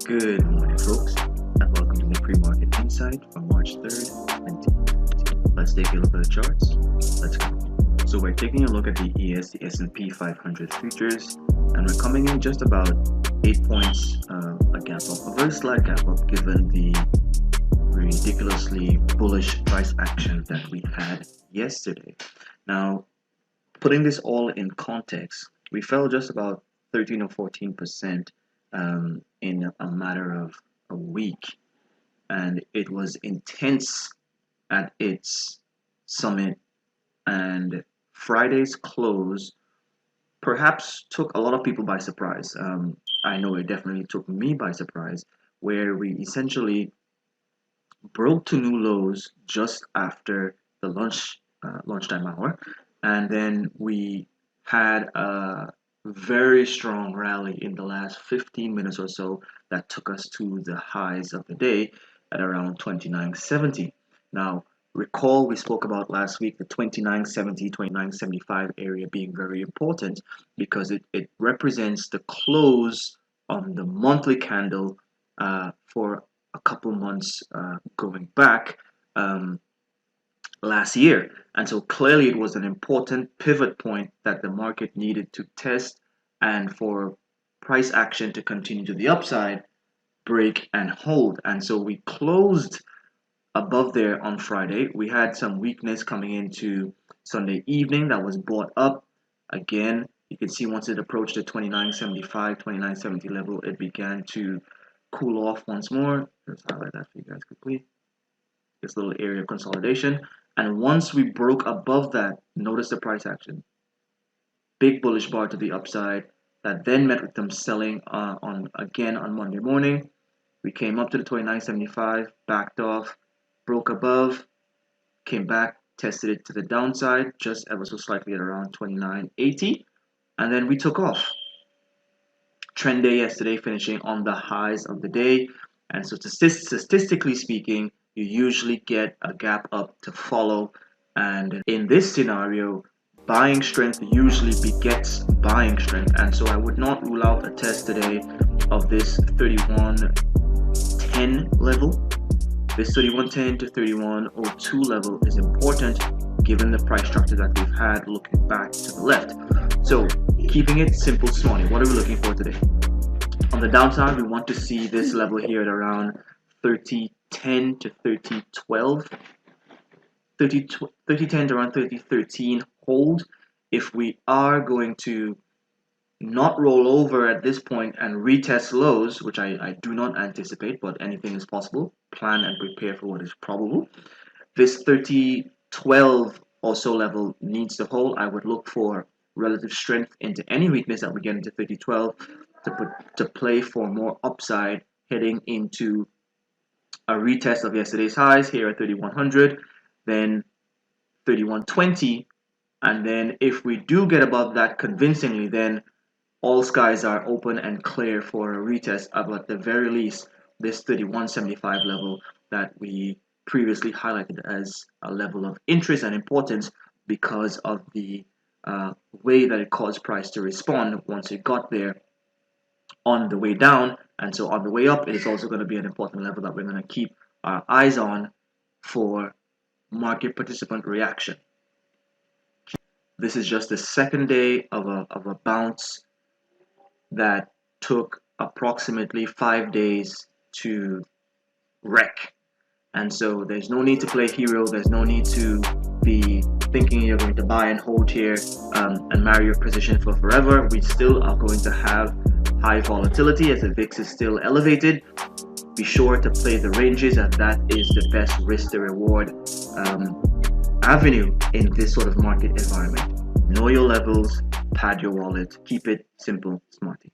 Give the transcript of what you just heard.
Good morning, folks, and welcome to the Pre-Market Insight for March 3rd, 2020. Let's take a look at the charts. Let's go. So we're taking a look at the S&P 500 futures, and we're coming in just about 8 points, a gap up, a very slight gap up given the ridiculously bullish price action that we had yesterday. Now, putting this all in context, we fell just about 13 or 14% in a matter of a week, and it was intense at its summit. And Friday's close perhaps took a lot of people by surprise. I know it definitely took me by surprise, where we essentially broke to new lows just after the lunchtime hour, and then we had a very strong rally in the last 15 minutes or so that took us to the highs of the day at around 29.70. Now, recall we spoke about last week the 29.70, 29.75 area being very important because it represents the close on the monthly candle for a couple months going back last year. And so clearly it was an important pivot point that the market needed to test, and for price action to continue to the upside, break and hold. And so we closed above there on Friday. We had some weakness coming into Sunday evening that was bought up. Again, you can see once it approached the 29.75, 29.70 level, it began to cool off once more. Let's highlight that for you guys quickly. This little area of consolidation. And once we broke above that, notice the price action. Big bullish bar to the upside that then met with them selling on Monday morning. We came up to the 29.75, backed off, broke above, came back, tested it to the downside, just ever so slightly at around 29.80, and then we took off. Trend day yesterday finishing on the highs of the day, and so statistically speaking, you usually get a gap up to follow, and in this scenario, buying strength usually begets buying strength, and so I would not rule out a test today of this 31.10 level. This 31.10 to 31.02 level is important given the price structure that we've had looking back to the left. So keeping it simple this morning, what are we looking for today? On the downside, we want to see this level here at around 30.10 to 30.12. 30.10 to around 30.13 hold. If we are going to not roll over at this point and retest lows, which I do not anticipate, but anything is possible, plan and prepare for what is probable. This 30.12 or so level needs to hold. I would look for relative strength into any weakness that we get into 30.12 to play for more upside heading into a retest of yesterday's highs here at 3100, then 3120, and then if we do get above that convincingly, then all skies are open and clear for a retest of, at the very least, this 31.75 level that we previously highlighted as a level of interest and importance because of the way that it caused price to respond once it got there on the way down. And so on the way up, it is also going to be an important level that we're going to keep our eyes on for market participant reaction. This is just the second day of a bounce that took approximately 5 days to wreck. And so there's no need to play hero. There's no need to be thinking you're going to buy and hold here and marry your position for forever. We still are going to have high volatility as the VIX is still elevated. Be sure to play the ranges, as that is the best risk to reward avenue in this sort of market environment. Know your levels, pad your wallet, keep it simple, smarty.